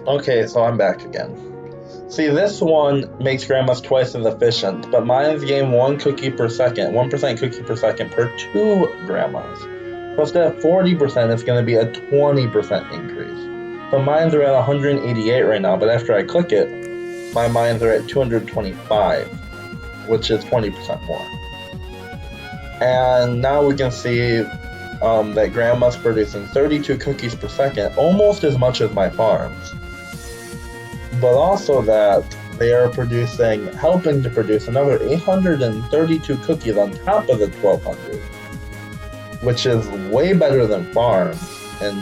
Okay, so I'm back again. See, this one makes grandma's twice as efficient, but mine's gain 1 cookie per second, 1% cookie per second per 2 grandmas. So instead of 40%, it's going to be a 20% increase. So mine's are at 188 right now, but after I click it, my mines are at 225, which is 20% more. And now we can see that grandma's producing 32 cookies per second, almost as much as my farms. But also that they are helping to produce another 832 cookies on top of the 1200, which is way better than farms. And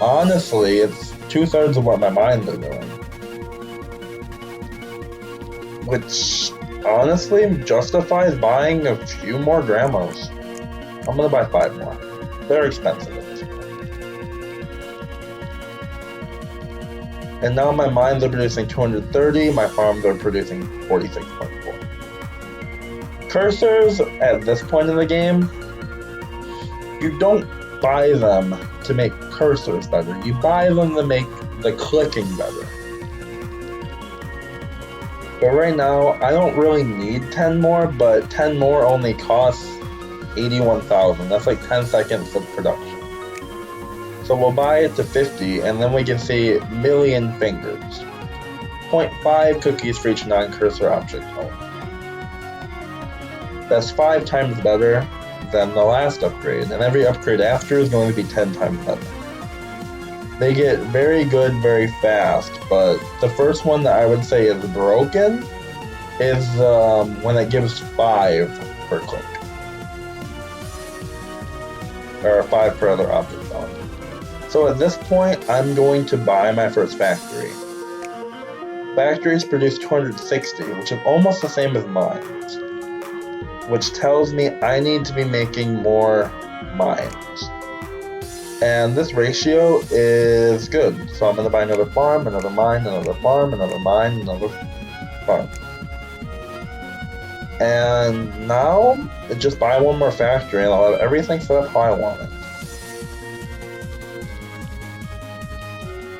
honestly, it's 2/3 of what my mines are doing. Which honestly justifies buying a few more grandmas. I'm gonna buy 5 more. They're expensive at this point. And now my mines are producing 230, my farms are producing 46.4. Cursors at this point in the game, you don't buy them to make cursors better. You buy them to make the clicking better. But right now, I don't really need 10 more, but 10 more only costs 81,000. That's like 10 seconds of production. So we'll buy it to 50, and then we can see million fingers. 0.5 cookies for each non-cursor object home. That's 5 times better than the last upgrade, and every upgrade after is going to be 10 times better. They get very good very fast, but the first one that I would say is broken is when it gives 5 per click. Or 5 per other object element. So at this point, I'm going to buy my first factory. Factories produce 260, which is almost the same as mines, which tells me I need to be making more mines. And this ratio is good. So I'm going to buy another farm, another mine, another farm, another mine, another farm. And now, just buy one more factory and I'll have everything set up how I want it.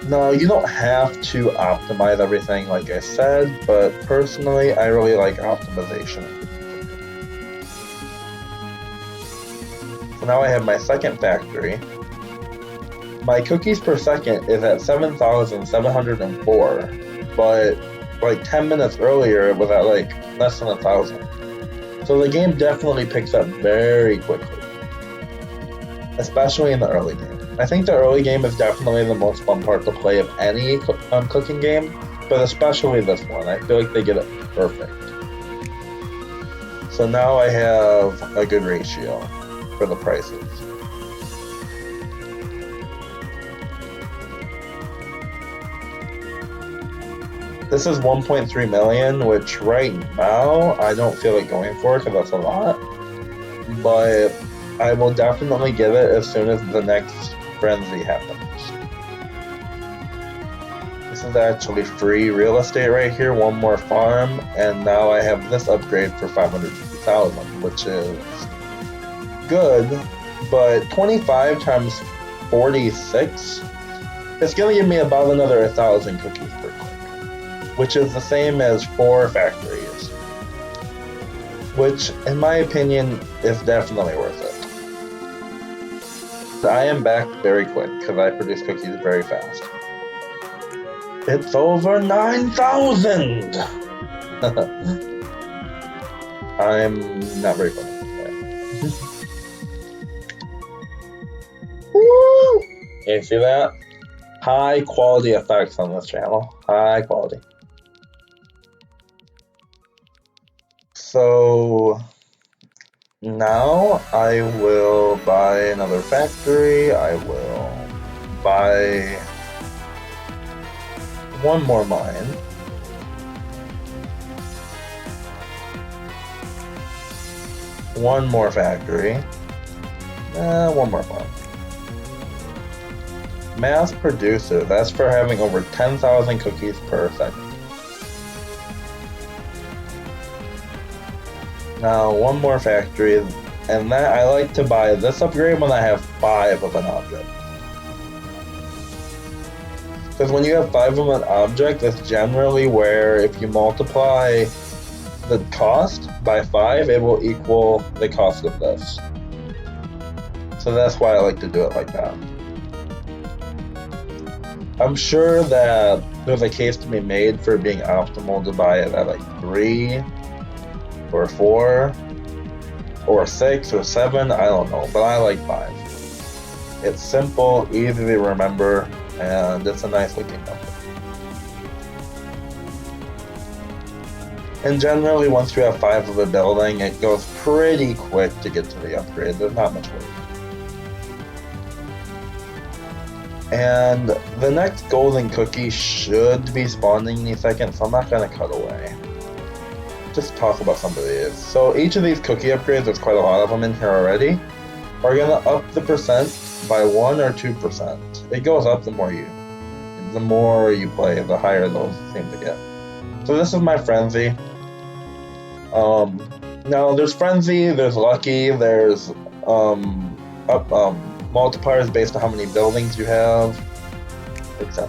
No, you don't have to optimize everything like I said, but personally, I really like optimization. So now I have my second factory. My cookies per second is at 7,704, but like 10 minutes earlier it was at like less than 1,000. So the game definitely picks up very quickly, especially in the early game. I think the early game is definitely the most fun part to play of any cooking game, but especially this one. I feel like they get it perfect. So now I have a good ratio for the prices. This is 1.3 million, which right now I don't feel like going for because that's a lot, but I will definitely get it as soon as the next frenzy happens. This is actually free real estate right here, one more farm, and now I have this upgrade for 550,000, which is good, but 25 times 46, it's gonna give me about another 1,000 cookies per click, which is the same as 4 factories, which in my opinion is definitely worth it. I am back very quick because I produce cookies very fast. It's over 9,000! I'm not very funny. Woo! You see that? High quality effects on this channel. High quality. So now I will buy another factory. I will buy one more mine. One more factory. One more farm. Mass producer, that's for having over 10,000 cookies per second. Now one more factory, and that I like to buy this upgrade when I have 5 of an object. Because when you have 5 of an object, that's generally where if you multiply the cost by 5, it will equal the cost of this. So that's why I like to do it like that. I'm sure that there's a case to be made for it being optimal to buy it at like 3 or 4 or 6 or 7, I don't know, but I like 5. It's simple, easy to remember, and it's a nice looking number. And generally, once you have 5 of a building, it goes pretty quick to get to the upgrade. There's not much work. And the next golden cookie should be spawning any second, so I'm not going to cut away. Just talk about some of these. So each of these cookie upgrades, there's quite a lot of them in here already, are going to up the percent by 1 or 2%. It goes up the more you play, the higher those seem to get. So this is my frenzy. Now there's frenzy, there's lucky, there's multipliers based on how many buildings you have, etc.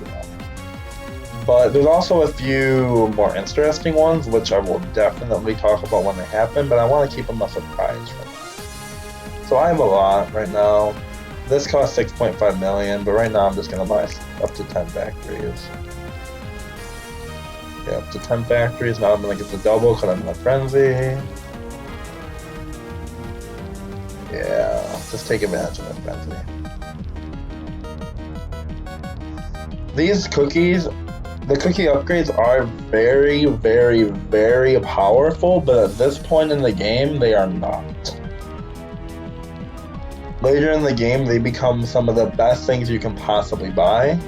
But there's also a few more interesting ones, which I will definitely talk about when they happen, but I want to keep them a surprise for them. So I have a lot right now. This costs 6.5 million, but right now I'm just going to buy up to 10 factories. Yeah, up to 10 factories. Now I'm going to get the double because I'm in a frenzy. Yeah, just take advantage of that frenzy. These cookies, the cookie upgrades are very, very, very powerful, but at this point in the game, they are not. Later in the game, they become some of the best things you can possibly buy,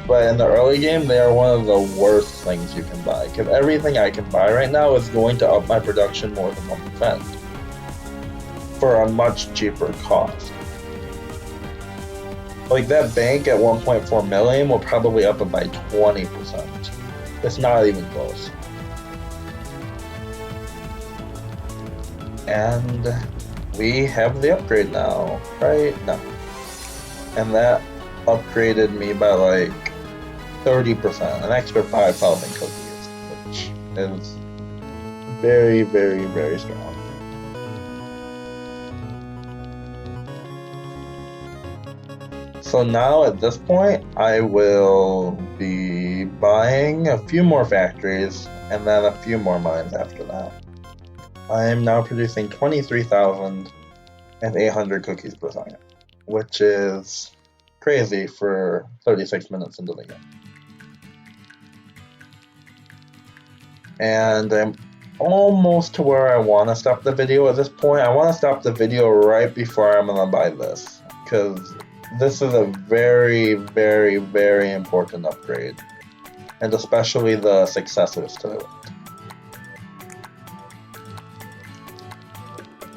but in the early game, they are one of the worst things you can buy, because everything I can buy right now is going to up my production more than 1%. For a much cheaper cost. Like that bank at 1.4 million will probably up it by 20%. It's not even close. And we have the upgrade now, right? No. And that upgraded me by like 30%, an extra 5,000 cookies, which is very, very, very strong. So now at this point, I will be buying a few more factories and then a few more mines after that. I am now producing 23,800 cookies per second, which is crazy for 36 minutes into the game. And I'm almost to where I want to stop the video at this point. I want to stop the video right before I'm going to buy this, because this is a very, very, very important upgrade, and especially the successors to it.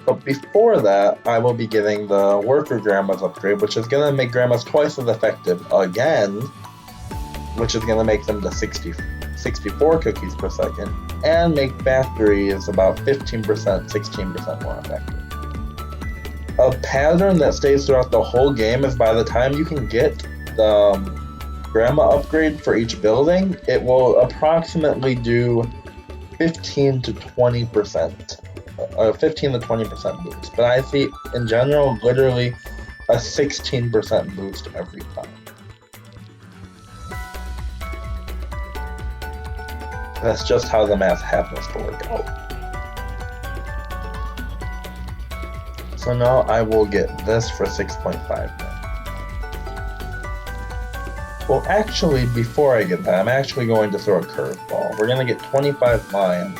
But before that, I will be getting the worker grandmas upgrade, which is going to make grandmas twice as effective again, which is going to make them to 64 cookies per second, and make factories about 15%, 16% more effective. A pattern that stays throughout the whole game is by the time you can get the grandma upgrade for each building, it will approximately do 15 to 20% boost. But I see, in general, literally a 16% boost every time. That's just how the math happens to work out. So now I will get this for 6.5 million. Well, actually, before I get that, I'm actually going to throw a curveball. We're going to get 25 mines,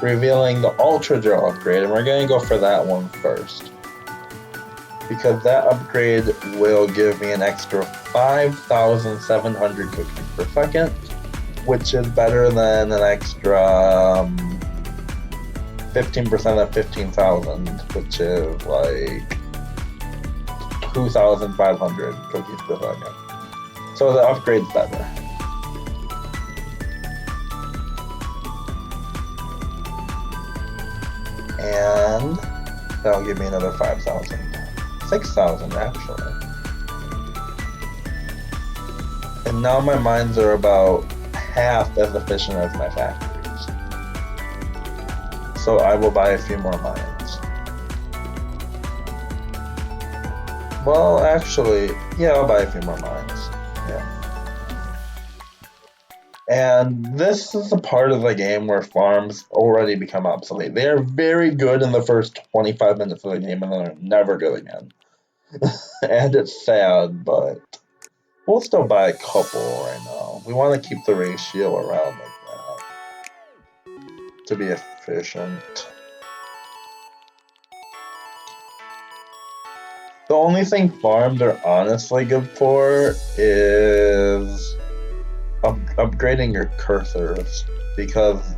revealing the Ultra Drill upgrade, and we're going to go for that one first. Because that upgrade will give me an extra 5,700 cookies per second, which is better than an extra 15% of 15,000, which is like 2,500 cookies per second. So the upgrade's better. And that'll give me another 5,000. 6,000 actually. And now my mines are about half as efficient as my factories. So I will buy a few more mines. Well, actually, yeah, I'll buy a few more mines. Yeah. And this is the part of the game where farms already become obsolete. They are very good in the first 25 minutes of the game, and then they're never good again. And it's sad, but we'll still buy a couple right now. We want to keep the ratio around like that to be efficient. The only thing farms are honestly good for is upgrading your cursors, because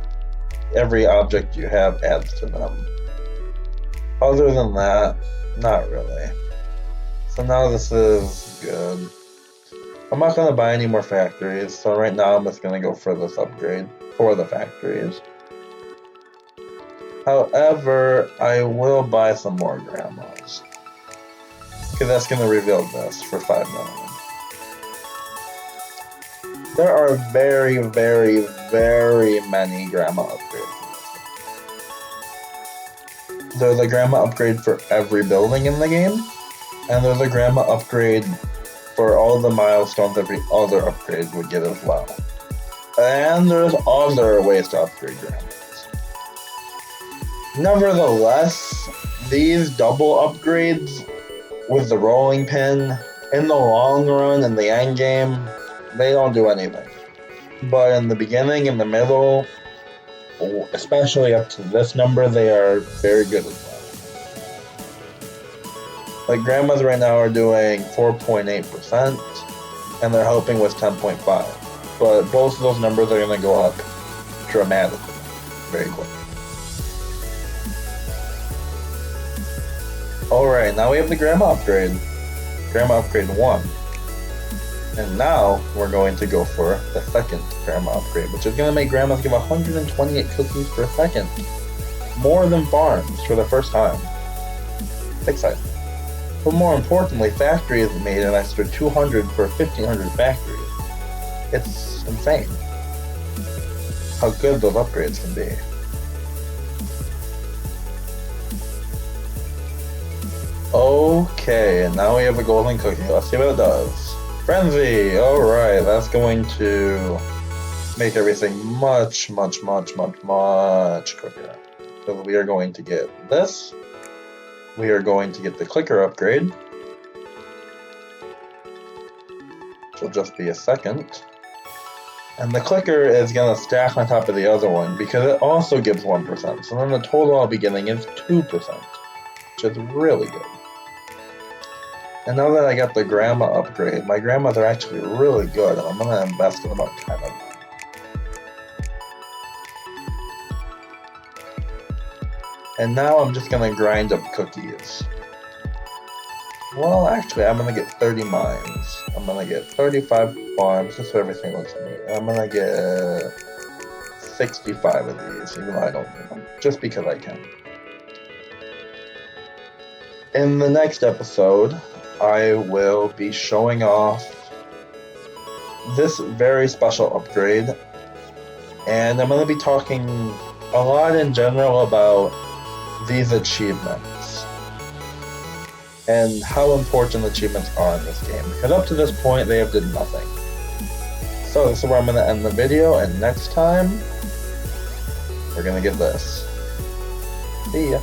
every object you have adds to them. Other than that, not really. So now this is good. I'm not going to buy any more factories, so right now I'm just going to go for this upgrade for the factories. However, I will buy some more grandmas, because that's going to reveal this for 5 million. There are very, very, very many grandma upgrades in this game. There's a grandma upgrade for every building in the game, and there's a grandma upgrade for all the milestones every other upgrade would get as well. And there's other ways to upgrade grandmas. Nevertheless, these double upgrades with the rolling pin, in the long run, in the end game, they don't do anything. But in the beginning, in the middle, especially up to this number, they are very good as well. Like grandmas right now are doing 4.8%, and they're helping with 10.5. But both of those numbers are going to go up dramatically, very quick. Alright, now we have the grandma upgrade. Grandma upgrade 1. And now we're going to go for the second grandma upgrade, which is going to make grandmas give 128 cookies per second. More than farms for the first time. It's exciting. But more importantly, factories made an extra 200 for 1,500 factories. It's insane how good those upgrades can be. Okay, and now we have a golden cookie. Let's see what it does. Frenzy! Alright, that's going to make everything much quicker. So we are going to get this. We are going to get the clicker upgrade, which will just be a second. And the clicker is going to stack on top of the other one because it also gives 1%. So then the total I'll be getting is 2%, which is really good. And now that I got the grandma upgrade, my grandmas are actually really good, and I'm going to invest in about 10 of them. And now I'm just going to grind up cookies. Well, actually, I'm going to get 30 mines. I'm going to get 35 farms, just so everything looks neat. I'm going to get 65 of these, even though I don't need them, just because I can. In the next episode, I will be showing off this very special upgrade, and I'm going to be talking a lot in general about these achievements and how important achievements are in this game, because up to this point they have did nothing. So this is where I'm going to end the video, and next time we're going to get this. See ya.